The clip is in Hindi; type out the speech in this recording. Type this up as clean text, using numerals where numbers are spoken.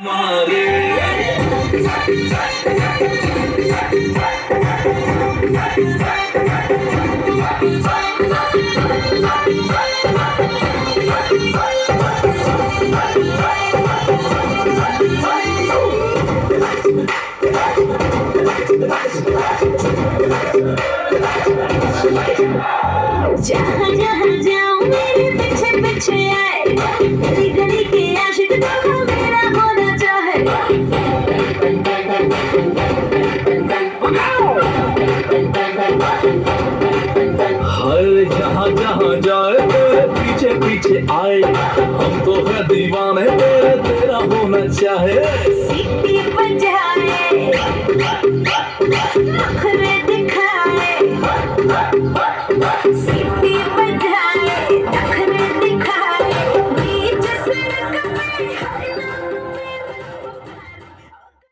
मारे जहाँ जहाँ जाऊँ मेरे पीछे पीछे आए, गली गली के आशिक देखो मेरा होना चाहे। हर जहाँ जहाँ जाए तेरे पीछे पीछे आए, हम तो है दीवाने तेरे, तेरा होना चाहे। सीटी बजाए, नखरे दिखाए,